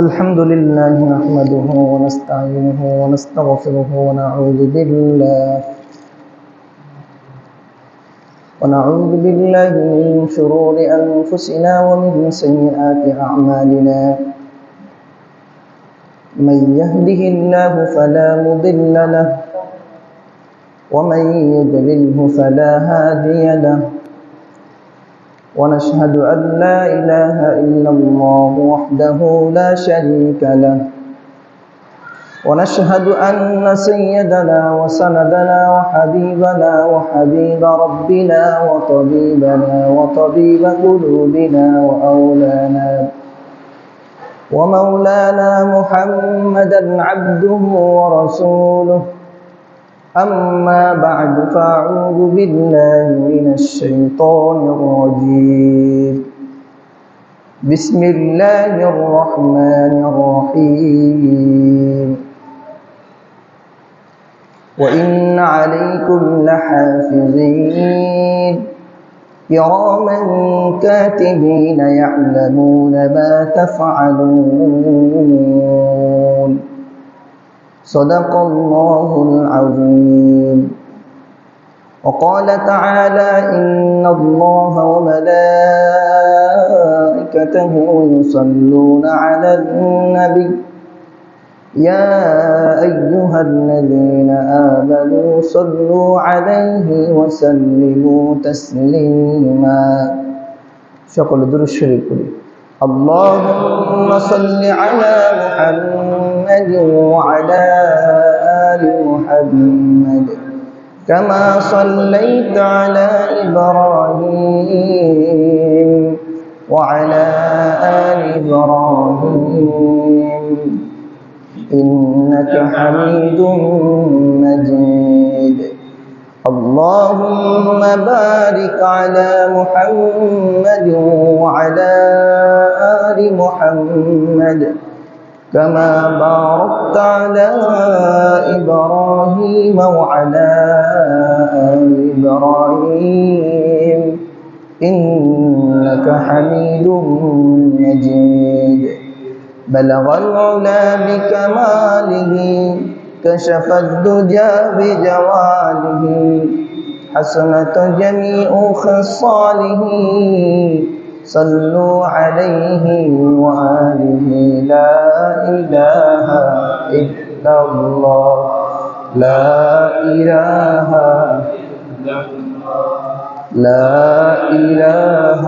الحمد لله نحمده ونستعينه ونستغفره ونعوذ بالله من شرور أنفسنا ومن سيئات أعمالنا. من يهده الله فلا مضل له ومن يضلله فلا هادي له. ونشهد أن لا إله إلا الله وحده لا شريك له. ونشهد أن سيدنا وسندنا وحبيبنا وحبيب ربنا وطبيبنا وطبيب قلوبنا ومولانا محمدا عبده ورسوله. أما بعد فأعوذ بالله من الشيطان الرجيم. بسم الله الرحمن الرحيم. وإن عليكم لحافظين كراما كاتبين يعلمون ما تفعلون. صدق الله العظيم. وقال تعالى: إن الله وملائكته يصلون على النبي يا أيها الذين آمنوا صلوا عليه وسلموا تسليما. شكرا لدر الشريك. اللهم صل على محمد وعلى آل محمد كما صليت على إبراهيم وعلى آل إبراهيم إنك حميد مجيد. اللهم بارك على محمد وعلى آل محمد كما باركت على إبراهيم وعلى آل إبراهيم إنك حميد مجيد. بلغ العلا بكماله كشف الدجى بجواله حسنت جميع خصاله صلوا عليه وآله. لا إله إلا الله لا إله لا إله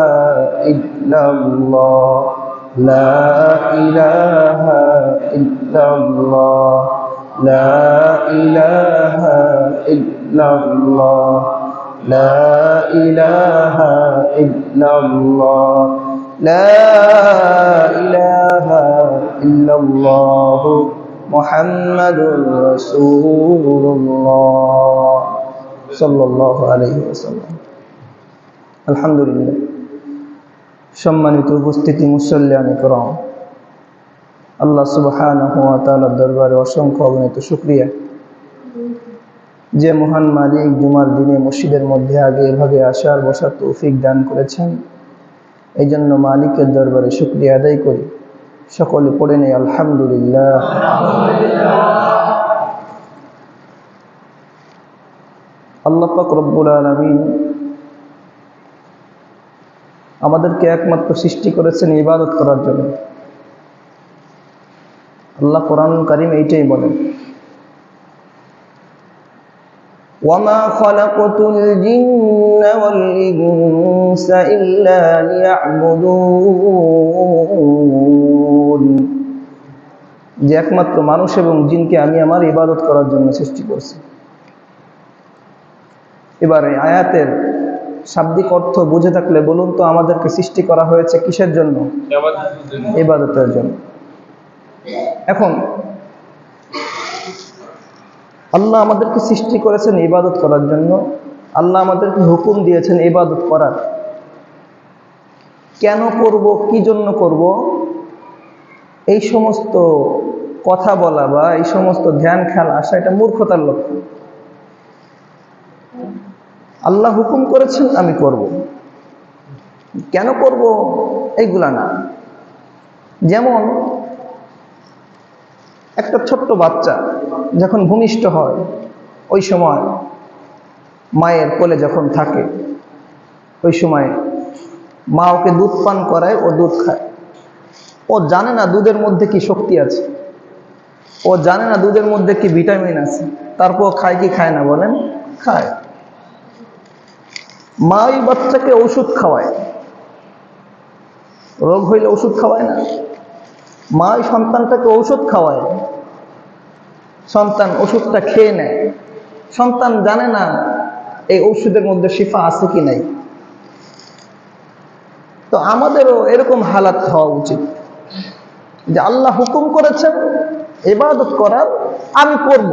إلا الله لا إله إلا الله لا إله إلا الله لا إله إلا الله لا إله إلا الله محمد رسول الله صلى الله عليه وسلم. الحمد لله. সম্মানিত উপস্থিতি মুসল্লিয়ান ইকরাম, আল্লাহ সুবহানাহু ওয়া তাআলার দরবারে অসংখ্য অগণিত শুকরিয়া যে মহান মালিক জুমার দিনে মসজিদের মধ্যে আগে এভাবে আসার বসার তৌফিক দান করেছেন। এই জন্য মালিকের দরবারে শুকরিয়া আদায় করি। সকলে পড়ে নেই আলহামদুলিল্লাহ। আল্লাহ পাক রব্বুল আলামিন আমাদেরকে একমাত্র সৃষ্টি করেছেন ইবাদত করার জন্য। আল্লাহ কোরআনুল কারীম এইটাই বলেন, ওয়ামা খালাকতুল জিন্না ওয়াল ইনসা ইল্লা লিয়াবুদুন, যে একমাত্র মানুষ এবং জিনকে আমি আমার ইবাদত করার জন্য সৃষ্টি করেছি। এবারে আয়াতের শাব্দিক অর্থ বুঝে থাকলে বলুন তো, আমাদেরকে সৃষ্টি করা হয়েছে কিসের জন্য? ইবাদতের জন্য। এখন আল্লাহ আমাদেরকে সৃষ্টি করেছেন ইবাদত করার জন্য। আল্লাহ আমাদেরকে হুকুম দিয়েছেন ইবাদত করার। কেন করব, কি জন্য করব, এই সমস্ত কথা বলা বা এই সমস্ত ধ্যান খেয়াল আসা, এটা মূর্খতার লক্ষণ। আল্লাহ হুকুম করেছেন আমি করব, কেন করব এইগুলা না। যেমন একটা ছোট্ট বাচ্চা যখন ভূমিষ্ঠ হয়, ওই সময় মায়ের কোলে যখন থাকে, ওই সময় মা ওকে দুধ পান করায়, ও দুধ খায়। ও জানে না দুধের মধ্যে কি শক্তি আছে, ও জানে না দুধের মধ্যে কি ভিটামিন আছে, তারপর খায় কি খায় না বলেন? খায়। মা ওই বাচ্চাকে ওষুধ খাওয়ায়, রোগ হইলে ওষুধ খাওয়ায় না? মা ওই সন্তানটাকে ঔষধ খাওয়ায়, সন্তান ওষুধটা খেয়ে নেয়। সন্তান জানে না এই ঔষধের মধ্যে শিফা আছে কি নাই। তো আমাদেরও এরকম হালাত হওয়া উচিত যে আল্লাহ হুকুম করেছেন ইবাদত করার, আমি করব।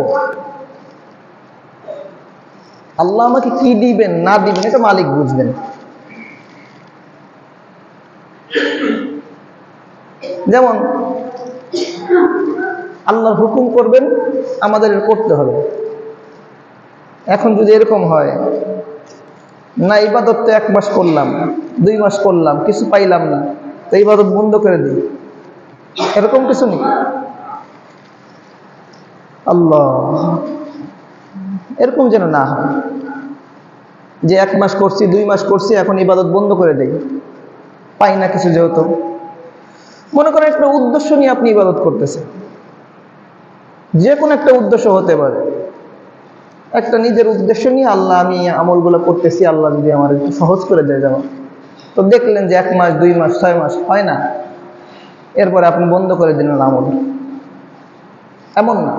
আল্লাহ আমাকে কি দিবেন না দিবেন এটা মালিক বুঝবেন। যেমন আল্লাহ হুকুম করবেন, আমাদের করতে হবে। এখন যদি এরকম হয় না, ইবাদত তো 1 মাস করলাম, 2 মাস করলাম, কিছু পাইলাম না, তো ইবাদত বন্ধ করে দিই, এরকম কিছু নেই। আল্লাহ, এরকম যেন না হয় যে 1 মাস করছি, 2 মাস করছি, এখন ইবাদত বন্ধ করে দেই, পাই না কিছু। যেহেতু মনে করেন একটা উদ্দেশ্য নিয়ে আপনি ইবাদত করতেছেন, যে কোনো একটা উদ্দেশ্য হতে পারে। একটা নিজের উদ্দেশ্য নিয়ে আল্লাহ আমি আমলগুলো করতেছি, আল্লাহ যদি আমার একটু সহজ করে দেয়। যেমন তো দেখলেন যে 1 মাস, 2 মাস, 6 মাস হয় না, এরপরে আপনি বন্ধ করে দিলেন আমল। এমন না,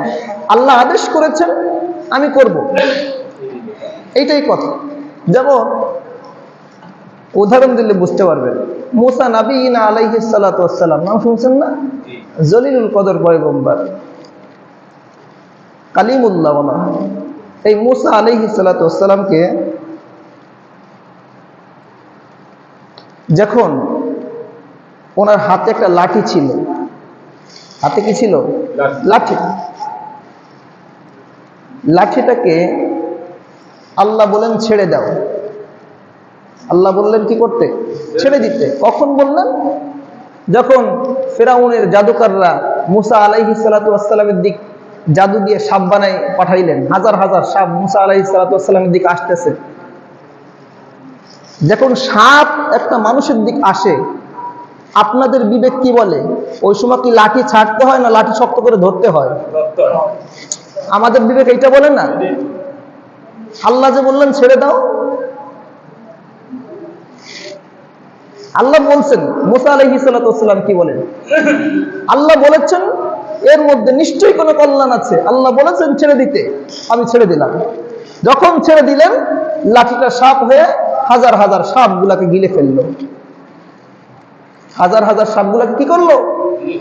আল্লাহ আদেশ করেছেন আমি করব, এইটাই কথা। যেমন উদাহরণ দিলে বুঝতে পারবেন, মুসা নবীনা আলাইহিস সালাতু ওয়াস সালাম, নাম শুনছেন না? জলিলুল কদর পয়গম্বর, কালিমুল্লাহ বলা হয়। এই মুসা আলাইহিস সালাতু ওয়াস সালামকে যখন ওনার হাতে একটা লাঠি ছিল, হাতে কি ছিল? লাঠি। লাঠিটাকে আল্লাহ বলেন ছেড়ে দাও। আল্লাহ বললেন কি করতে? ছেড়ে দিতে। কখন বললেন? যখন ফেরাউনের জাদুকররা মুসা আলাইহিস সালাতু ওয়াস সালামের দিক জাদু দিয়ে সাপ বানাই পাঠাইলেন, হাজার হাজার সাপ মুসা আলাইহিস সালাতু ওয়াস সালামের দিকে আসতেছে। যখন সাপ একটা মানুষের দিক আসে, আপনাদের বিবেক কি বলে? ওই সময় কি লাঠি ছাড়তে হয় না লাঠি শক্ত করে ধরতে হয়? আমাদের বিবেক এইটা বলে না? আল্লাহ যে বললেন ছেড়ে দাও, আল্লাহ বলছেন মুসা আলাইহিস সালাতু ওয়াস সালাম কি বলেন? আল্লাহ বলেছেন এর মধ্যে নিশ্চয়ই কোনো কল্যাণ আছে। আল্লাহ বলেছেন ছেড়ে দিতে, আমি ছেড়ে দিলাম। যখন ছেড়ে দিলেন, লাঠিটা সাপ হয়ে হাজার হাজার সাপগুলাকে গিলে ফেললো। হাজার হাজার সাপগুলাকে কি করলো?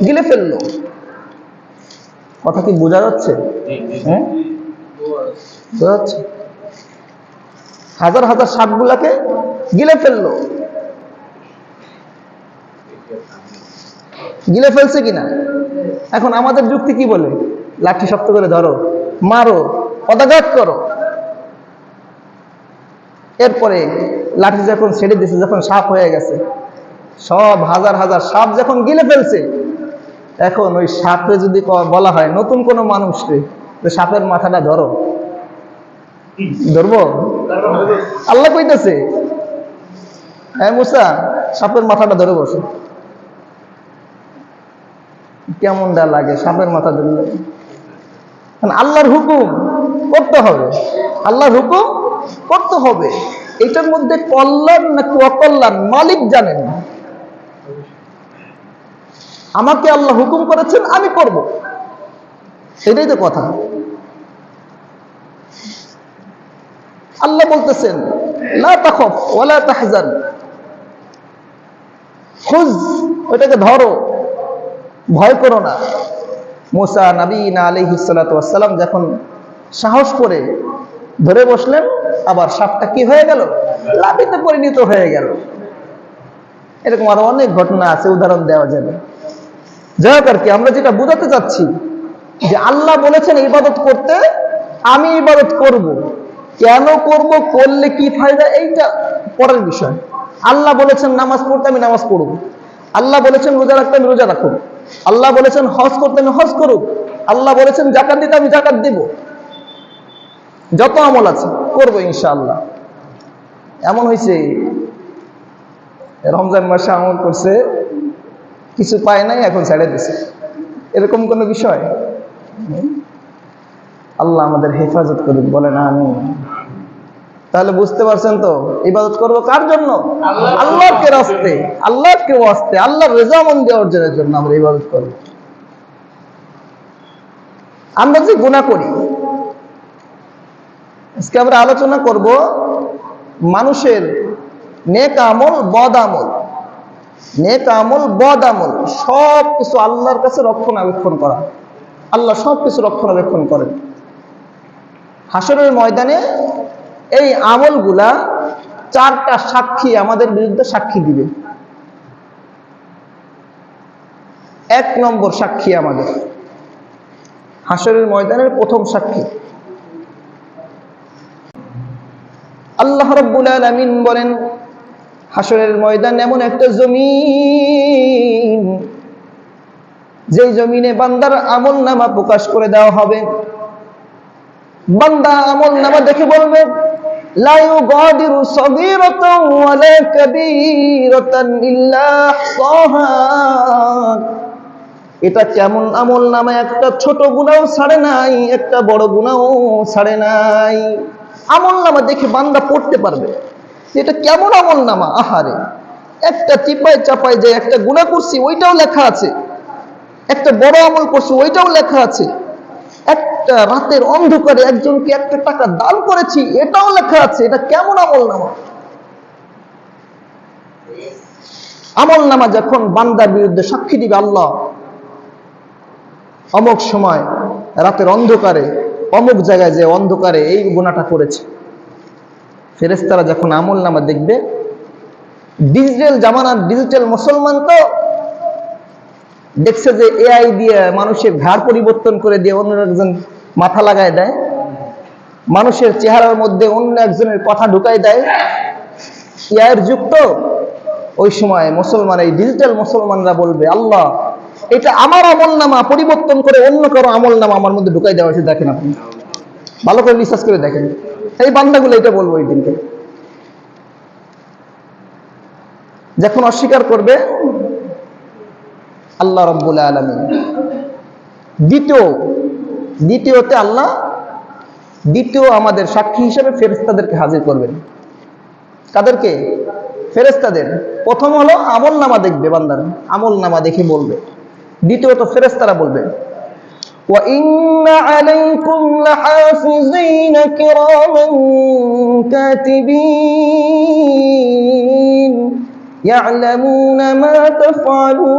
গিলে ফেললো। কথা কি বোঝা যাচ্ছে? হ্যাঁ, বোঝা যাচ্ছে? হাজার হাজার সাপগুলাকে গিলে ফেললো। গিলে ফেলছে কিনা? এখন আমাদের যুক্তি কি বলে? লাঠি শক্ত করে ধরো, মারো, পদাঘাত করো। এরপরে লাঠি যখন ছেড়ে দিয়েছে, যখন সাপ হয়ে গেছে, সব হাজার হাজার সাপ যখন গিলে ফেলছে, এখন ওই সাপে যদি বলা হয় নতুন কোনো মানুষকে সাপের মাথাটা ধরো, ধরবো? আল্লাহ কইতেছে হ্যাঁ মুসা সাপের মাথাটা ধরে বসে। কেমনটা লাগে সাপের মাথা ধরলে? আল্লাহর হুকুম করতে হবে, আল্লাহর হুকুম করতে হবে। এটার মধ্যে কল্যাণ নাকি অকল্যাণ মালিক জানেন। আমাকে আল্লাহ হুকুম করেছেন, আমি করব, এটাই তো কথা। আল্লাহ বলতেছেন লা তাখাফ ওয়ালা তাহজান, খুজ, ওইটাকে ধরো, ভয় করো না। মুসা নবীনা আলাইহিস সালাতু ওয়াস সালাম যখন সাহস করে ধরে বসলেন, আবার সাপটা কি হয়ে গেল? লাঠিতে পরিণত হয়ে গেল। এরকম আরো অনেক ঘটনা আছে, উদাহরণ দেওয়া যাবে। যাই হোক আর কি, আমরা যেটা বোঝাতে চাচ্ছি যে আল্লাহ বলেছেন ইবাদত করতে, আমি ইবাদত করব। কেন করব, করলে কি ফায়দা, এইটা পরের বিষয়। আল্লাহ বলেছেন নামাজ পড়তে, আমি নামাজ পড়ব। আল্লাহ বলেছেন রোজা রাখতে, আমি রোজা রাখব। আল্লাহ বলেছেন হজ করতে, আমি হজ করব। আল্লাহ বলেছেন যাকাত দিতে, আমি যাকাত দেব। যত আমল আছে করবো ইনশাআল্লাহ। এমন হয়েছে রমজান মাসে আমল করছে, কিছু পায় নাই, এখন ছেড়ে দিছে, এরকম কোনো বিষয়? আল্লাহ আমাদের হেফাজত করুক, বলেন আমিন। তাহলে বুঝতে পারছেন তো, ইবাদত করবো কার জন্য? আল্লাহকে রাস্তে, আল্লাহকে ওয়াস্তে, আল্লাহর রেজামন্দি অর্জনের জন্য আমরা ইবাদত করব। আমরা যে গুনাহ করি, আজকে আমরা আলোচনা করব মানুষের নেক আমল, বদ আমল। নেক আমল, বদ আমল সব কিছু আল্লাহর কাছে রক্ষণাবেক্ষণ করা। আল্লাহ সব কিছু রক্ষণাবেক্ষণ করেন। হাসরের ময়দানে এই আমলগুলা চারটা সাক্ষী আমাদের বিরুদ্ধে সাক্ষী দিবে। এক নম্বর সাক্ষী আমাদের হাসরের ময়দানের প্রথম সাক্ষী আল্লাহ রাব্বুল আলামিন বলেন, হাসরের ময়দান এমন একটা জমিন, যে জমিনে বান্দার আমল নামা প্রকাশ করে দেওয়া হবে। বান্দা আমল নামা দেখে বলবে, লা ইউগাদিরু সগীরাতান ওয়ালা কাবীরাতান ইল্লা আহসাহা। এটা কেমন আমল নামা, একটা ছোট গুনাহও ছাড়ে নাই, একটা বড় গুনাহও ছাড়ে নাই। আমল নামা দেখে বান্দা পড়তে পারবে এটা কেমন আমল নামা। আহারে, একটা চিপায় চাপায় যে একটা গুনাহ করছি ওইটাও লেখা আছে, একটা বড় আমল করছি ওইটাও লেখা আছে, একটা রাতের অন্ধকারে একজনকে একটা টাকা দান করেছি এটাও লেখা আছে। এটা কেমন আমল নামা? আমল নামা যখন বান্দার বিরুদ্ধে সাক্ষী দিবে, আল্লাহ অমুক সময় রাতের অন্ধকারে অমুক জায়গায় যে অন্ধকারে এই গুনাহটা করেছে, ফেরেশতারা যখন আমল নামা দেখবে, ডিজিটাল জামানার ডিজিটাল মুসলমান তো দেখছে যে এআই দিয়ে মানুষের ঘাড় পরিবর্তন করে দিয়ে অন্য একজন মাথা লাগায় দেয়, মানুষের চেহারার মধ্যে অন্য একজনের কথা ঢুকাই দেয়। এআইয়ের যুগ তো, ওই সময় মুসলমান, এই ডিজিটাল মুসলমানরা বলবে, আল্লাহ এটা আমার আমল নামা পরিবর্তন করে অন্য কারো আমল নামা আমার মধ্যে ঢুকাই দেওয়া হয়েছে। দেখেন আপনি ভালো করে রিসার্চ করে দেখেন, এই বান্দাগুলো এটা বলবো ওই দিনকে যখন অস্বীকার করবে। আল্লাহ রাব্বুল আলামিন দ্বিতীয়তে আল্লাহ দ্বিতীয় আমাদের সাক্ষী হিসেবে ফেরেশতাদেরকে হাজির করবেন। কাদেরকে? ফেরেশতাদের। প্রথম হলো আমল নামা দেখবে, বান্দার আমল নামা দেখে বলবে। দ্বিতীয়ত ফেরেশতারা বলবে, ওয়া ইন্না আলাইকুম লাহাফিজিন কিরামান কাতিবিন ইয়ালামুনা মা তাফআলুন।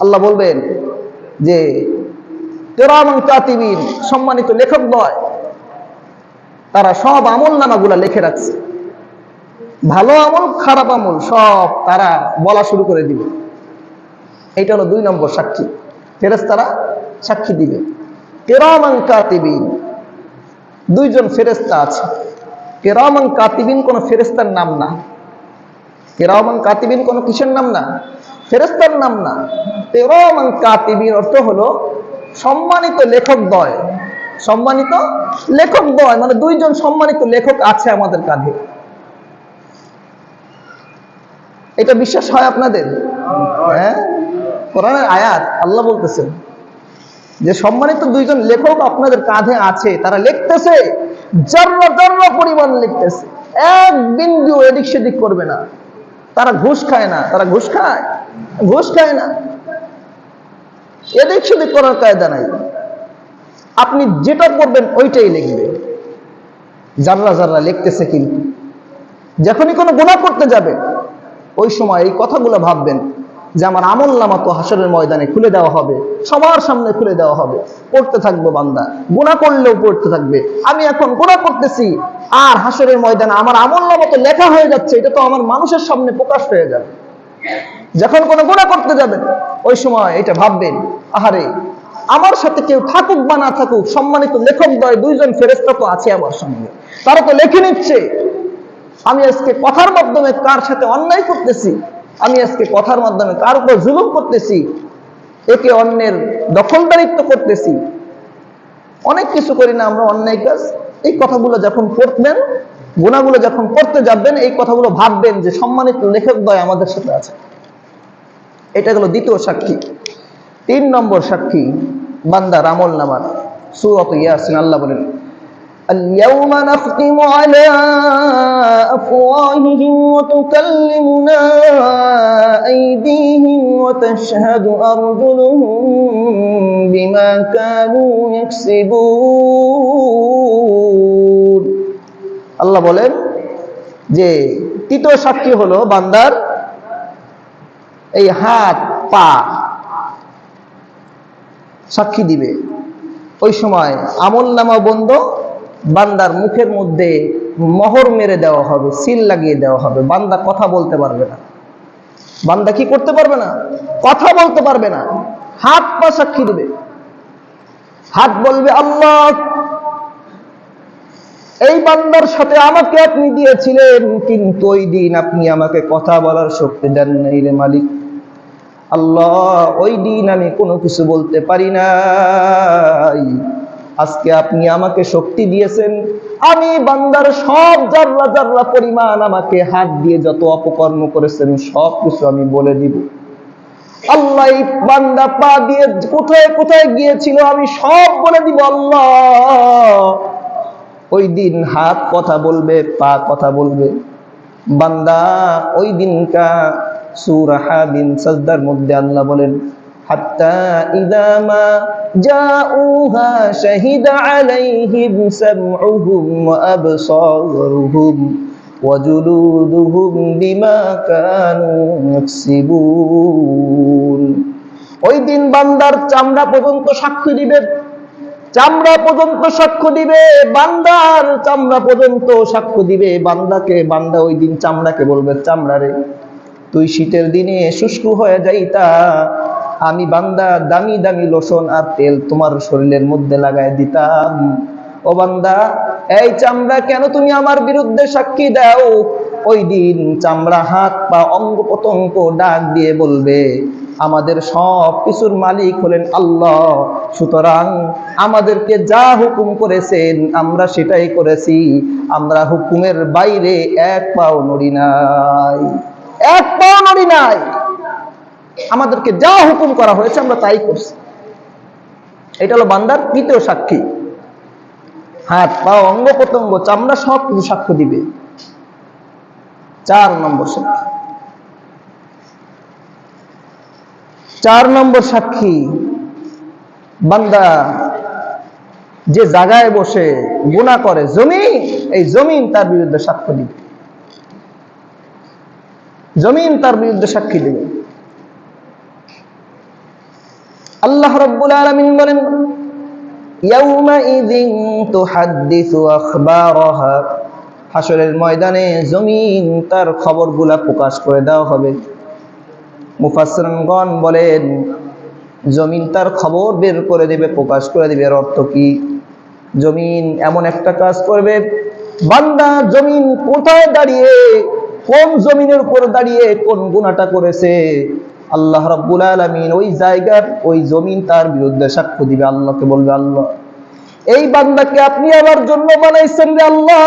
আল্লাহ বলবেন যে কিরামান কাতিবিন, সম্মানিত লেখকদ্বয়, তারা সব আমল নামাগুলা লিখে রাখছে। ভালো আমল, খারাপ আমল সব তারা বলা শুরু করে দিবে। এইটা হলো দুই নম্বর সাক্ষী, ফেরেশতারা সাক্ষী দিবে। কিরামান কাতিবিন, দুইজন ফেরেশতা আছে। কিরামান কাতিবিন কোন ফেরেশতার নাম না। কিরামান কাতিবিন কোন কিসের নাম না? ফেরেশতার নাম না। কিরামান কাতিবিন অর্থ হলো সম্মানিত লেখকদ্বয়। সম্মানিত লেখকদ্বয় মানে দুইজন সম্মানিত লেখক আছে আমাদের কাঁধে। এটা বিশ্বাস হয় আপনাদের? হ্যাঁ, কোরআনের আয়াত, আল্লাহ বলতেছেন যে সম্মানিত দুইজন লেখক আপনাদের কাঁধে আছে, তারা লিখতেছে, জাররা জাররা পরিমাণ লিখতেছে, এক বিন্দু এদিক সেদিক করবে না। তারা ঘুষ খায় না। তারা ঘুষ খায়? ঘুষ খায় না। এদিক সেদিক করার কায়দা নাই। আপনি যেটা করবেন ওইটাই লিখবে। জাররা জাররা লিখতেছে। কিন্তু যখনই কোনো গুনাহ করতে যাবে ওই সময় এই কথাগুলো ভাববেন যে আমার আমল নামা তো হাসরের ময়দানে খুলে দেওয়া হবে, সবার সামনে খুলে দেওয়া হবে। পড়তে থাকবো বান্দা, গুনাহ করলেও পড়তে থাকবে। আমি এখন গুনাহ করতেছি আর হাসরের ময়দানে আমার আমল নামা তো লেখা হয়ে যাচ্ছে, এটা তো আমার মানুষের সামনে প্রকাশ হয়ে যাবে। যখন কোনো গুনাহ করতে যাবেন ওই সময় এটা ভাববেন, আহারে আমার সাথে কেউ থাকুক বা না থাকুক, সম্মানিত লেখকদ্বয় দুইজন ফেরেশতা তো আছে আমার সঙ্গে, তারা তো লিখে নিচ্ছে। আমি আজকে কথার মাধ্যমে কার সাথে অন্যায় করতেছি, আমি আজকে কথার মাধ্যমে কার উপর জুলুম করতেছি, একে অন্যের দখলদারিত্ব করতেছি, অনেক কিছু করি না আমরা অন্যায় কাজ। এই কথাগুলো যখন পড়বেন, গুনাহগুলো যখন করতে যাবেন, এই কথাগুলো ভাববেন যে সম্মানিত লেখকদ্বয় আমাদের সাথে আছে। এটা হলো দ্বিতীয় সাক্ষী। 3 নম্বর সাক্ষী বান্দার আমল নামার। সূরা ইয়াসিন আল্লাহ বলেন, اليوم نختم على أفواههم وتكلمنا أيديهم وتشهد أرجلهم بما كانوا يكسبون। আল্লাহ বলেন যে তৃতীয় সাক্ষী হলো বান্দার এই হাত পা সাক্ষী দিবে। ওই সময় আমল নামা বন্ধ, বান্দার মুখের মধ্যে মোহর মেরে দেওয়া হবে, সিল লাগিয়ে দেওয়া হবে। বান্দা কথা বলতে পারবে না। বান্দা কি করতে পারবে না? কথা বলতে পারবে না। হাত পা সাক্ষী দিবে। হাত বলবে, আল্লাহ, এই বান্দার সাথে আমাকে আপনি দিয়েছিলেন, কিন্তু ওই দিন আপনি আমাকে কথা বলার শক্তি দেন নাই রে মালিক। আল্লাহ, ওই দিন আমি কোনো কিছু বলতে পারি নাই। আজকে আপনি আমাকে শক্তি দিয়েছেন, আমি বান্দার সব জাররা জাররা পরিমাণ আমাকে হাত দিয়ে যত অপকর্ম করেছেন সব কিছু আমি বলে দিব। আল্লাহ, এই বান্দা পা দিয়ে কোথায় কোথায় গিয়েছিল আমি সব বলে দিব। আল্লাহ, ওই দিন হাত কথা বলবে, পা কথা বলবে। বান্দা ওই দিনকা সূরা হামিম সাজদার মধ্যে আল্লাহ বলেন, হাত্তা ইযা মা জাউহা শাহিদা আলাইহিম সামউহুম ওয়া আবসারুহুম ওয়া জুলুদুহুম বিমা কানু ইয়াকসিবুন। ওই দিন বান্দার চামড়া পর্যন্ত সাক্ষ্য দিবে, চামড়া পর্যন্ত সাক্ষ্য দিবে, বান্দার চামড়া পর্যন্ত সাক্ষ্য দিবে। বান্দাকে, বান্দা ওই দিন চামড়াকে বলবে, চামড়া রে, তুই শীতের দিনে শুষ্ক হয়ে যাইতা, আমি বান্দা দামি দামি লোশন আর তেল তোমার শরীরের মধ্যে লাগায় দিতাম। ও বান্দা, এই চামড়া কেন তুমি আমার বিরুদ্ধে সাক্ষী দাও? ওই দিন চামড়া, হাত পা, অঙ্গ প্রত্যঙ্গ ডাক দিয়ে বলবে, আমাদের সব কিছুর মালিক হলেন আল্লাহ, সুতরাং আমাদেরকে যা হুকুম করেছেন আমরা সেটাই করেছি, আমরা হুকুমের বাইরে এক পাও নড়ি নাই, এক পাও নড়ি নাই। আমাদেরকে যা হুকুম করা হয়েছে আমরা তাই করছি। এটা হলো বান্দার তৃতীয় সাক্ষী। হাত পা, অঙ্গ প্রত্যঙ্গ, চামড়া সব কিছু সাক্ষ্য দিবে। 4 নম্বর সাক্ষী। 4 নম্বর সাক্ষী বান্দা যে জায়গায় বসে গুনাহ করে, জমিন, এই জমিন তার বিরুদ্ধে সাক্ষ্য দিবে। জমিন তার বিরুদ্ধে সাক্ষী দিবে। আল্লাহ রাব্বুল আলামিন বলেন, ইয়াউমাইযিন তুহাদ্দিসু আখবারাহা। হাসরের ময়দানে জমিন তার খবরগুলা প্রকাশ করে দেওয়া হবে। মুফাসসিরগণ বলেন, জমিন তার খবর বের করে দেবে, প্রকাশ করে দেবে। এর অর্থ কি? জমিন এমন একটা কাজ করবে, বান্দা জমিন কোথায় দাঁড়িয়ে, কোন জমিনের উপর দাঁড়িয়ে কোন গুনাহটা করেছে, আল্লাহ রাব্বুল আলামিন ওই জায়গার, ওই জমিন তার বিরুদ্ধে সাক্ষ্য দিবে। আল্লাহকে বলবে, আল্লাহ, এই বান্দাকে আপনি আমার জন্য বানাইছেন রে আল্লাহ,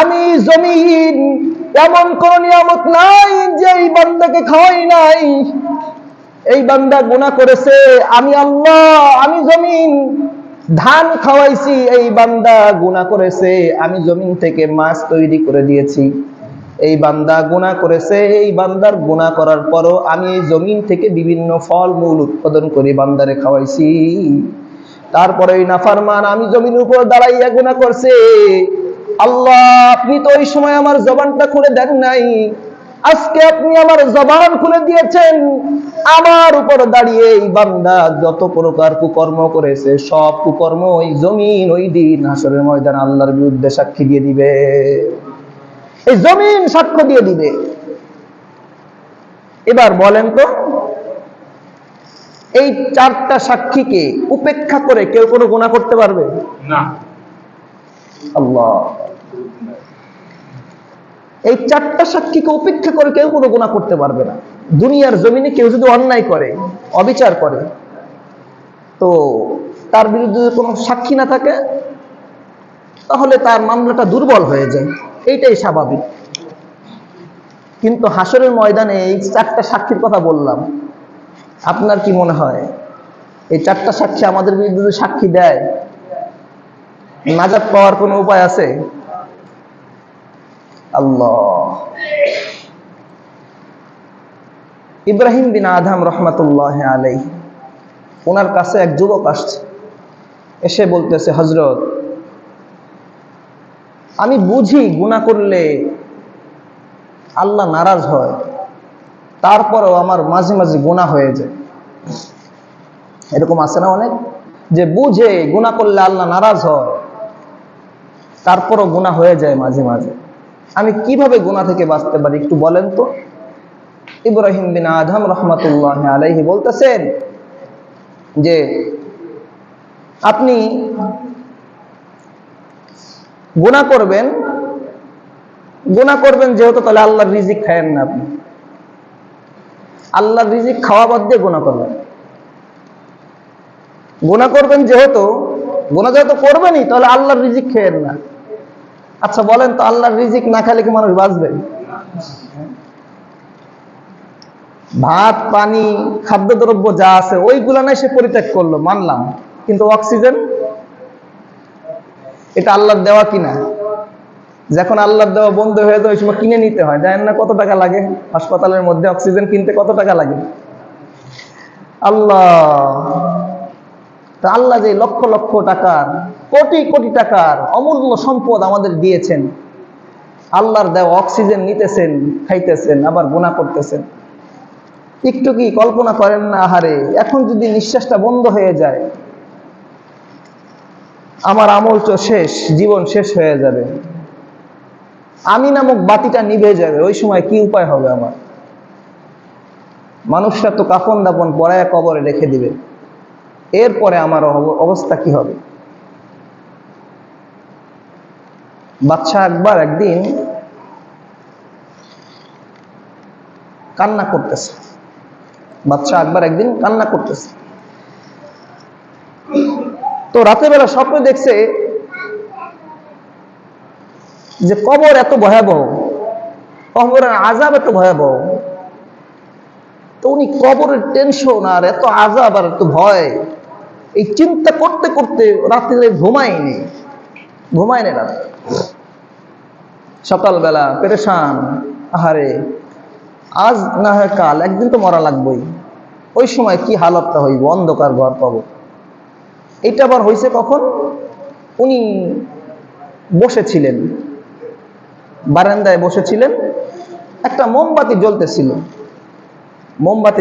আমি জমিন এমন কোন নিয়ামত নাই যে এই বান্দাকে খাওয়াই নাই। এই বান্দা গুনাহ করেছে, আমি আল্লাহ, আমি জমিন ধান খাওয়াইছি, এই বান্দা গুনাহ করেছে, আমি জমিন থেকে মাছ তৈরি করে দিয়েছি। এই বান্দা গুনাহ করেছে, এই বান্দার গুনাহ করার পরও আমি এই জমিন থেকে বিভিন্ন ফল মূল উৎপাদন করে বান্দারে খাওয়াইছি। তারপরে এই নাফরমান আমি জমিনের উপর দাঁড়াইয়া গুনাহ করছে। আল্লাহ, আপনি তো ওই সময় আমার জবানটা খুলে দেন নাই, আজকে আপনি আমার জবান খুলে দিয়েছেন। আমার উপর দাঁড়িয়ে এই বান্দা যত প্রকার কুকর্ম করেছে সব কুকর্ম ওই জমিন ওই দিন হাসরের ময়দানে আল্লাহর বিরুদ্ধে সাক্ষী দিয়ে দিবে। এই জমিন সাক্ষ্য দিয়ে দিবে। এবার বলেন তো, এই 4টা সাক্ষীকে উপেক্ষা করে কেউ কোনো গুনাহ করতে পারবে না? আল্লাহ, এই 4টা সাক্ষীকে উপেক্ষা করে কেউ কোনো গুনাহ করতে পারবে না। দুনিয়ার জমিনে কেউ যদি অন্যায় করে, অবিচার করে, তো তার বিরুদ্ধে যদি কোনো সাক্ষী না থাকে তাহলে তার মামলাটা দুর্বল হয়ে যায়, এইটাই স্বাভাবিক। কিন্তু হাসরের ময়দানে এই 4টা সাক্ষীর কথা বললাম, আপনার কি মনে হয় এই 4টা সাক্ষী আমাদের বিরুদ্ধে যদি সাক্ষী দেয়, নাজাত পাওয়ার কোনো উপায় আছে? আল্লাহ। ইব্রাহিম বিন আদম রহমাতুল্লাহ আলাইহি, ওনার কাছে এক যুবক আসছে, এসে বলতেছে, হযরত, আমি বুঝি গুনাহ করলে আল্লাহ নারাজ হয়, তারপরেও আমার মাঝে মাঝে গুনাহ হয়ে যায়। এরকম আছে না অনেক, যে বুঝে গুনাহ করলে আল্লাহ নারাজ হয়, তারপরও গুনাহ হয়ে যায় মাঝে মাঝে। আমি কিভাবে গুনাহ থেকে বাঁচতে পারি একটু বলেন তো। ইব্রাহিম বিন আদম রহমাতুল্লাহ আলাইহি বলতেছেন যে আপনি গুনাহ করবেন যেহেতু, তাহলে আল্লাহর রিজিক খায়েন না। আপনি আল্লাহর রিজিক খাওয়া বাদ দিয়ে গুনাহ করবেন। গুনাহ করবেন যেহেতু, গুনাহ যেহেতু করবেনই, তাহলে আল্লাহর রিজিক খেয়েন না। আচ্ছা বলেন তো, আল্লাহর রিজিক না খেলে কি মানুষ বাঁচবে? ভাত, পানি, খাদ্যদ্রব্য যা আছে ওইগুলা নাই সে পরিত্যাগ করলো, মানলাম, কিন্তু অক্সিজেন, এটা আল্লাহর দেওয়া কিনা? যখন আল্লাহর দেওয়া বন্ধ হয়ে যায় ওই সময় কিনে নিতে হয়, জানেন না কত টাকা লাগে? হাসপাতালের মধ্যে অক্সিজেন কিনতে কত টাকা লাগে? আল্লাহ, তা আল্লাহ যে লক্ষ লক্ষ টাকার, কোটি কোটি টাকার অমূল্য সম্পদ আমাদের দিয়েছেন, আল্লাহর দেওয়া অক্সিজেন নিতেছেন, খাইতেছেন, আবার গুনাহ করতেছেন। একটু কি কল্পনা করেন না? আহারে, এখন যদি নিঃশ্বাসটা বন্ধ হয়ে যায়, আমার আমল তো শেষ, জীবন শেষ হয়ে যাবে, আমি নামক বাতিটা নিভে যাবে, ওই সময় কি উপায় হবে আমার? মানুষরা তো কাফন দাপন পরায়া কবরে রেখে দিবে, এরপরে আমার অবস্থা কি হবে? বাদশাহ আকবর একদিন কান্না করতেছে। তো রাতের বেলা স্বপ্নে দেখছে যে কবর এত ভয়াবহ, কবরের আযাব এত ভয়াবহ। তো উনি কবরের টেনশন আর এত আযাব আর এত ভয়, এই চিন্তা করতে করতে রাত্রে ঘুমায়নি রাতে। সকালবেলা পেরেশান, আহারে, আজ না হয় কাল, একদিন তো মরা লাগবেই, ওই সময় কি হালতটা হইব, অন্ধকার ঘর পাবো। এটা আবার হয়েছে কখন? উনি বসেছিলেন, বারান্দায় বসেছিলেন, একটা মোমবাতি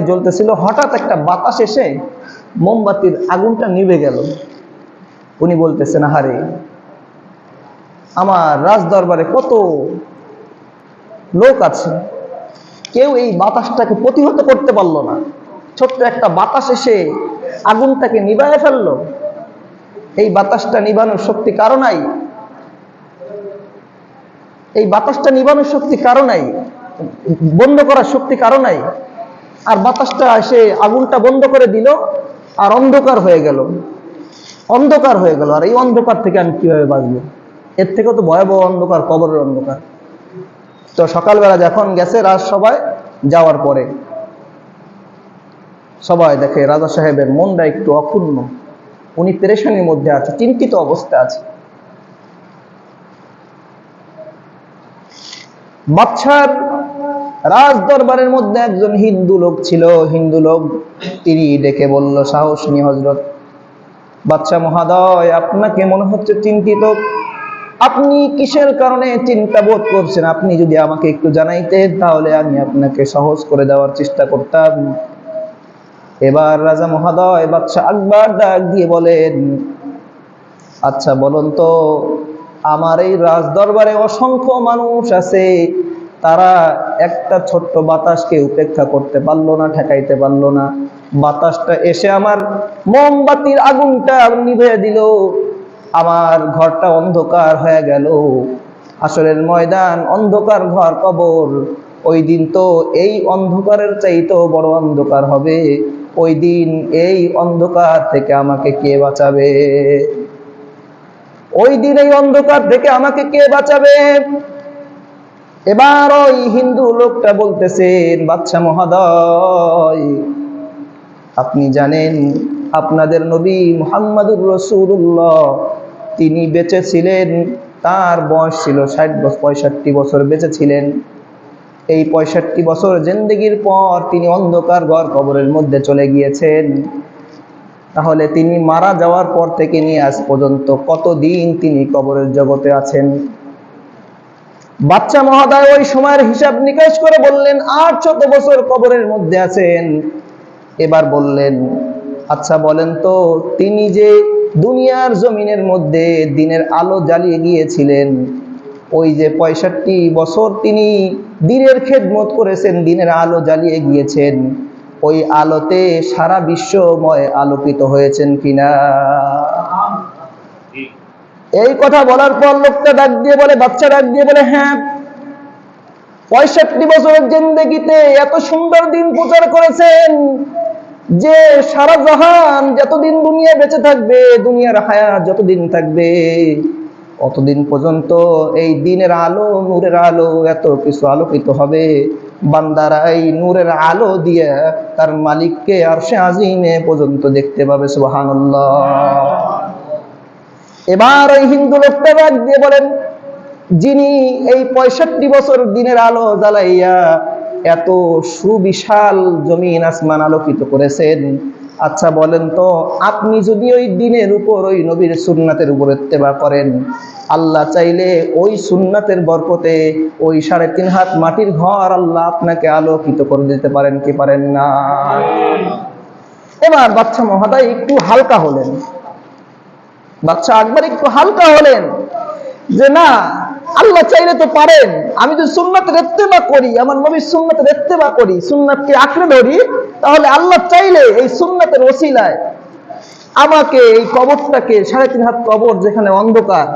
জ্বলতেছিল, হঠাৎ একটা বাতাস এসে মোমবাতির আগুনটা নিভে গেল। উনি বলতেছেন, আহারে, আমার রাজ দরবারে কত লোক আছে, কেউ এই বাতাসটাকে প্রতিহত করতে পারলো না, ছোট্ট একটা বাতাস এসে আগুনটাকে নিভায়ে ফেললো। এই বাতাসটা নিভানোর শক্তি কারো নাই, এই বাতাসটা নিভানোর শক্তি কারো নাই, বন্ধ করার শক্তি কারো নাই। আর বাতাসটা এসে আগুনটা বন্ধ করে দিল, আর অন্ধকার হয়ে গেল। আর এই অন্ধকার থেকে আমি কিভাবে বাঁচবো? এর থেকেও তো ভয়াবহ অন্ধকার, কবরের অন্ধকার। তো সকালবেলা যখন গেছে রাজসভায়, যাওয়ার পরে সবাই দেখে রাজা সাহেবের মনটা একটু অক্ষুণ্ণ, উনি পেরেশানির মধ্যে আছে, চিন্তিত অবস্থা আছে। বাদশার রাজ দরবারের মধ্যে একজন হিন্দু লোক ছিল, তিনি ডেকে বলল, সাহস নিয়ে, হযরত, বাদশা মহোদয়, আপনাকে মনে হচ্ছে চিন্তিত, আপনি কিসের কারণে চিন্তা বোধ করছেন? আপনি যদি আমাকে একটু জানাইতেন, তাহলে আমি আপনাকে সহজ করে দেওয়ার চেষ্টা করতাম। এবার রাজা মহোদয়, বাদশা আকবর ডাক দিয়ে বলেন, আচ্ছা বলুন তো, আমার এই রাজ দরবারে অসংখ্য মানুষ আছে, তারা একটা ছোট্ট বাতাসকে উপেক্ষা করতে পারলো না, ঠেকাইতে পারলো না। বাতাসটা এসে আমার মোমবাতির আগুনটা নিভে দিল, আমার ঘরটা অন্ধকার হয়ে গেল। হাসরের ময়দান, অন্ধকার ঘর, কবর, ওই দিন তো এই অন্ধকারের চাইতেও বড় অন্ধকার হবে। ওই দিন এই অন্ধকার থেকে আমাকে কে বাঁচাবে? ওই দিন এই অন্ধকার থেকে আমাকে কে বাঁচাবে? এবার ওই হিন্দু লোকটা বলতেছেন, বাদশা মহোদয়, আপনি জানেন আপনাদের নবী মুহাম্মদুর রাসূলুল্লাহ তিনি বেঁচে ছিলেন, তার বয়স ছিল 65 বছর বেঁচে ছিলেন। এই 65 বছর জিন্দেগির পর তিনি অন্ধকার ঘর কবরের মধ্যে চলে গিয়েছেন। তাহলে তিনি মারা যাওয়ার পর থেকে নিয়ে আজ পর্যন্ত কতদিন তিনি কবরের জগতে আছেন? বাদশা মহোদয় ওই সময়ের হিসাব নিকাশ করে বললেন 800 বছর কবরের মধ্যে আছেন। এবার বললেন, আচ্ছা বলেন তো, তিনি যে দুনিয়ার জমিনের মধ্যে দিনের আলো জ্বালিয়ে গিয়েছিলেন, ওই যে 65 বছর তিনি দিনের খেদমত করেছেন, দিনের আলো জ্বালিয়ে গিয়েছেন, ওই আলোতে সারা বিশ্বময় আলোকিত হয়েছেন কিনা? এই কথা বলার পর লোকটা ডাক দিয়ে বলে, বাচ্চা ডাক দিয়ে বলে, হ্যাঁ, 65 বছরের জিন্দেগিতে এত সুন্দর দিন প্রচার করেছেন যে সারা জাহান যতদিন দুনিয়া বেঁচে থাকবে, দুনিয়ার হায়াত যতদিন থাকবে, অতদিন পর্যন্ত এই দিনের আলো, নূরের আলো এত কিছু আলোকিত হবে, বান্দারা এই নূরের আলো দিয়ে তার মালিককে আরশে আজিমে পর্যন্ত দেখতে পাবে। সুবহানাল্লাহ। এবার ওই হিন্দু লোকটা ডাক দিয়ে বলেন, যিনি এই 65 বছর দিনের আলো জ্বালাইয়া এত সুবিশাল জমিন আসমান আলোকিত করেছেন, আচ্ছা বলেন তো, আপনি যদি ওই দিনের উপর ওই নবীর সুন্নাতের উপর ইত্তেবা করেন, আল্লাহ চাইলে ওই সুন্নাতের বরকতে ওই 3.5 হাত মাটির ঘর আল্লাহ আপনাকে আলোকিত করে দিতে পারেন কি পারেন না? এবার বাদশা মহোদয় একটু হালকা হলেন, বাদশা আকবর একটু হালকা হলেন যে না, আল্লাহ চাইলে তো পারেন। আমি যদি সুন্নাতের ইত্তেবা করি, আমার নবীর সুন্নাতের ইত্তেবা করি, সুন্নাতকে আঁকড়ে ধরি, তাহলে আল্লাহ চাইলে এই সুন্নাতের ওসিলায় আমাকে এই কবরটাকে 3.5 হাত কবর, যেখানে অন্ধকার,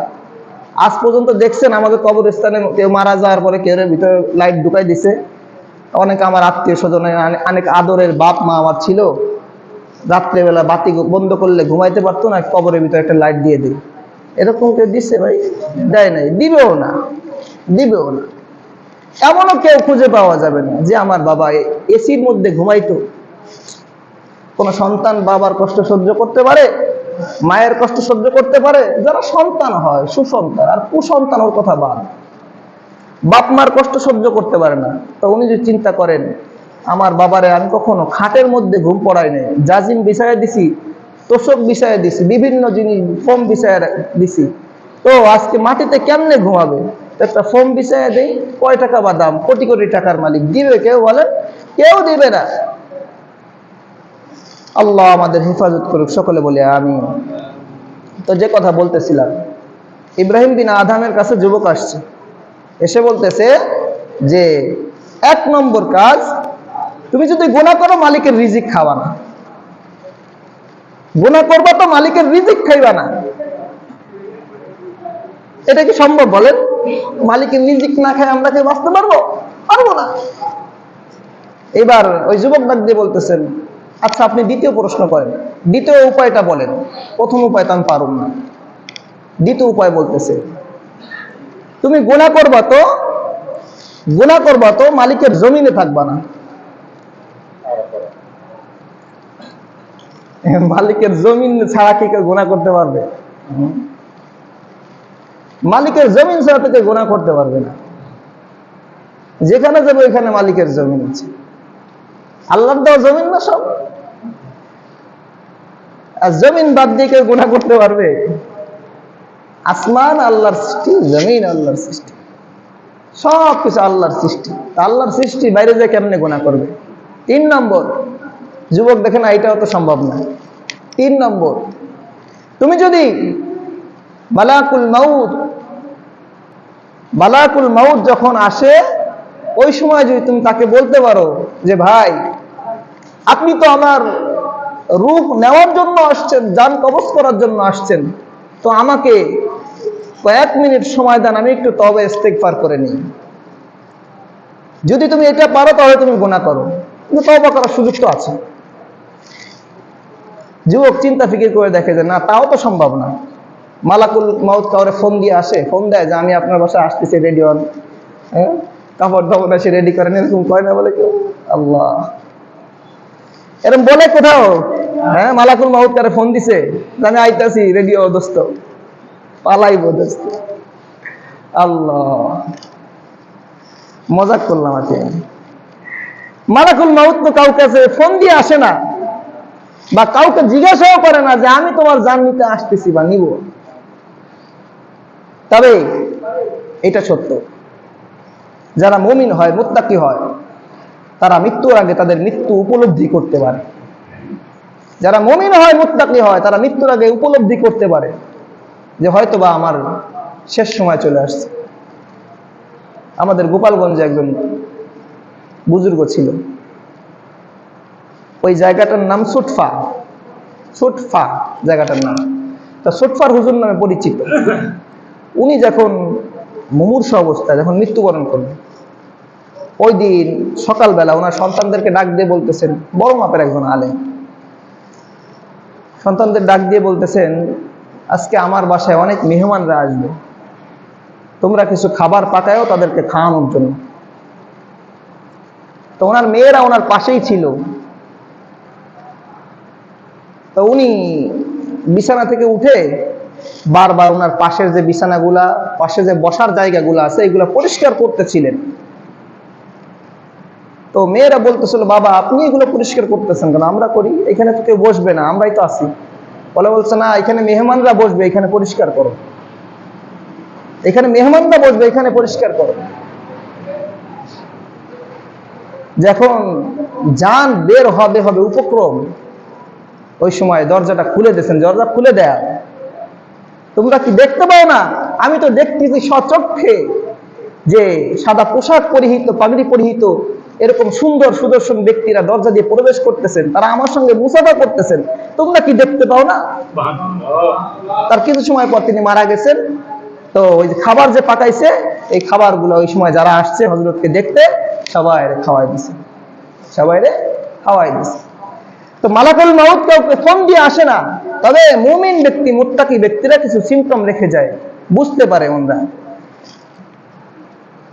আজ পর্যন্ত দেখছেন আমাদের কবরস্থানে কেউ মারা যাওয়ার পরে কেউ ভিতরে লাইট ঢুকাই দিছে। অনেক আমার আত্মীয় স্বজনের, অনেক আদরের বাপ মা আমার ছিল, রাত্রেবেলা বাতি বন্ধ করলে ঘুমাইতে পারতো না, কবরের ভিতরে একটা লাইট দিয়ে দিই। এরকম কেউ দিচ্ছে ভাই? দেয় নাই, দিবেও না, দিবেও না। এমনও কেউ খুঁজে পাওয়া যাবে না যে আমার বাবা এসির মধ্যে ঘুমাইতো। কোন সন্তান বাবার কষ্ট সহ্য করতে পারে, মায়ের কষ্ট সহ্য করতে পারে? যারা সন্তান হয়, সুসন্তান, আর কুসন্তান ওর কথা বাদ। বাপ মার কষ্ট সহ্য করতে পারে না, তো উনি যদি চিন্তা করেন, আমার বাবারে আমি কখনো খাটের মধ্যে ঘুম পড়াই নাই, জাজিম বিছায়া দিছি, তোষক বিছায়া দিছি, বিভিন্ন জিনিস ফোম বিছায়া দিছি, তো আজকে মাটিতে কেমনে ঘুমাবে? একটা ফোম বিছায়া দেই, কয় টাকা বা দাম? কোটি কোটি টাকার মালিক। দিবে কেউ? বলেন, কেউ দিবে না। আল্লাহ আমাদের হেফাজত করুক, সকলে বলে আমিন। তো যে কথা বলতেছিলাম, ইব্রাহিম বিন আদমের কাছে যুবক আসছে, এসে বলতেছে যে 1 নম্বর কাজ, তুমি যদি গুনাহ করো মালিকের রিজিক খাওয়া না। গুনাহ করবা তো মালিকের রিজিক খাইবা না। এটা কি সম্ভব বলেন? মালিকের রিজিক না খাই আমরা কি বাঁচতে পারবো? পারবো না। এবার ওই যুবক ডাক দিয়ে বলতেছেন, আচ্ছা আপনি দ্বিতীয় প্রশ্ন করেন, দ্বিতীয় উপায়টা বলেন। প্রথম উপায় তো আমি পারব না, দ্বিতীয় উপায় বলতেছে, তুমি গুনাহ করবা তো মালিকের জমিনে থাকবা না। মালিকের জমিন ছাড়া কি কেউ গুনাহ করতে পারবে? মালিকের জমিন ছাড়া থেকে গুনাহ করতে পারবে না। যেখানে যাবে ওইখানে মালিকের জমিন আছে। আল্লাহর দেওয়া জমিন না সব? আর জমিন বাদ দিয়ে কেউ গুনাহ করতে পারবে? আসমান আল্লাহর সৃষ্টি, জমিন আল্লাহর সৃষ্টি, সব কিছু আল্লাহর সৃষ্টি। আল্লাহর সৃষ্টি বাইরে যায় কেমনে গুনাহ করবে? 3 নম্বর, যুবক দেখেন এটাও তো সম্ভব না। 3 নম্বর, তুমি যদি মালাকুল মাউত যখন আসে, ওই সময় যদি তুমি তাকে বলতে পারো যে ভাই আপনি তো আমার রূহ নেওয়ার জন্য আসছেন, জান কবজ করার জন্য আসছেন, তো আমাকে কয়েক মিনিট সময় দেন, আমি একটু তওবা ইস্তেগফার করে নিই। যদি তুমি এটা পারো তাহলে তুমি গুনাহ করো, কিন্তু তওবা করার সুযোগ তো আছে। যুবক চিন্তা ফিকির করে দেখে যে না, তাও তো সম্ভব না। মালাকুল মাউত কাউরে ফোন দিয়ে আসে, ফোন দেয় যে আমি আপনার বাসায় আসতেছি, রেডি হন, হ্যাঁ, কাপড় দাপড় এসে রেডি করেন, এরকম করে না বলে কেউ? আল্লাহ, এরকম বলে কোথাও? হ্যাঁ, মালাকুল মাউত কারে ফোন দিছে, আমি আইতাছি, রেডি হও দোস্ত, পালাইব দোস্ত। আল্লাহ, মজাক করলাম আজকে। মালাকুল মাউত তো কাউকে কাছে ফোন দিয়ে আসে না, বা কাউকে জিজ্ঞাসাও করে না যে আমি তোমার জান নিতে আসতেছি বা নিব। তবে এটা সত্য, যারা মুমিন হয়, মুত্তাকি হয়, তারা মৃত্যুর আগে তাদের মৃত্যু উপলব্ধি করতে পারে। যারা মুমিন হয়, মুত্তাকি হয়, তারা মৃত্যুর আগে উপলব্ধি করতে পারে যে হয়তোবা আমার শেষ সময় চলে আসছে। আমাদের গোপালগঞ্জে একজন বুজুর্গ ছিল, ওই জায়গাটার নাম সুটফা, সুটফা জায়গাটার নাম। তা সুটফার হুজুর নামে পরিচিত। উনি যখন মুমূর্ষু অবস্থায় যখন মৃত্যুবরণ করলেন, ওই দিন সকালবেলা ওনার সন্তানদেরকে ডাক দিয়ে বলতেছেন, বড় মাপের একজন আলেম, সন্তানদের ডাক দিয়ে বলতেছেন, আজকে আমার বাসায় অনেক মেহমানরা আসবে, তোমরা কিছু খাবার পাকায়ও তাদেরকে খাওয়ানোর জন্য। তো ওনার মেয়েরা ওনার পাশেই ছিল। তো উনি বিছানা থেকে উঠে বারবার ওনার পাশের যে বিছানাগুলা, পাশে যে বসার জায়গাগুলো আছে, এগুলা পরিষ্কার করতেছিলেন। তো মেয়েরা বলতেছিল, বাবা আপনি এগুলো পরিষ্কার করতেছেন কেন? আমরা করি, এখানে তো কেউ বসবে না, আমরাই তো আছি। বলছে না, এখানে মেহমানরা বসবে, এখানে পরিষ্কার করো, এখানে মেহমানরা বসবে, এখানে পরিষ্কার করো। যখন জান বের হবে হবে উপক্রম, ওই সময় দরজাটা খুলে দিয়েছেন। দরজা খুলে দেয়া, তোমরা কি দেখতে পাও না? আমি তো দেখতেছি সচক্ষে যে সাদা পোশাক পরিহিত, পাগড়ি পরিহিত এরকম সুন্দর সুদর্শন ব্যক্তিরা দরজা দিয়ে প্রবেশ করতেছেন, তারা আমার সঙ্গে মুসাফা করতেছেন, তোমরা কি দেখতে পাও না? তার কিছু সময় পর তিনি মারা গেছেন। তো ওই যে খাবার যে পাকাইছে, এই খাবারগুলো ওই সময় যারা আসছে হযরতকে দেখতে, সবাই খাওয়াই দিছে, সবাই খাওয়াই দিছে। তো মালাকুল মাউত কাউকে ফোন দিয়ে আসে না, তবে মুমিন ব্যক্তি, মুত্তাকি ব্যক্তিরা কিছু সিম্পটম রেখে যায়, বুঝতে পারে ওনরা।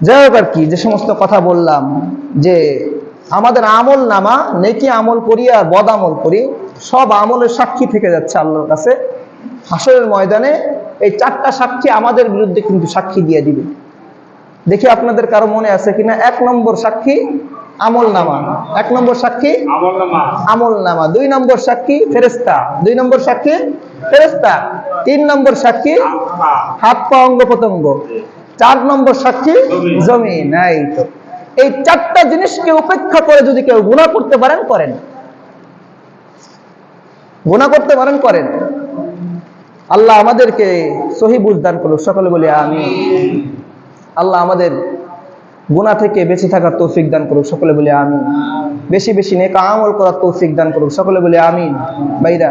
যাই হোক আর কি, যে সমস্ত কথা বললাম, যে আমাদের আমল নামা, নেকি আমল করি আর বদ আমল করি, সব আমলের সাক্ষী থেকে যাচ্ছে আল্লাহর কাছে হাসরের ময়দানে। এই চারটা সাক্ষী আমাদের বিরুদ্ধে কিন্তু সাক্ষী দিয়ে দিবে। দেখি আপনাদের কারো মনে আছে কিনা। 1 নম্বর সাক্ষী আমল নামা, 1 নম্বর সাক্ষী আমল নামা। 2 নম্বর সাক্ষী ফেরেশতা, 2 নম্বর সাক্ষী ফেরেশতা। 3 নম্বর সাক্ষী হাত পা অঙ্গ প্রত্যঙ্গ। 4 নম্বর সাক্ষী জমিন। এই তো, এই 4টা জিনিসকে উপেক্ষা করে যদি কেউ গুনাহ করতে পারেন, করেন, গুনাহ করতে পারেন, করেন। আল্লাহ আমাদেরকে সহি বুঝ দান করুক, সকলে বলি আমিন। আল্লাহ আমাদের গুনাহ থেকে বেঁচে থাকার তৌফিক দান করুক, সকলে বলি আমিন। বেশি বেশি নেক আমল করার তৌফিক দান করুক, সকলে বলি আমিন। ভাইরা,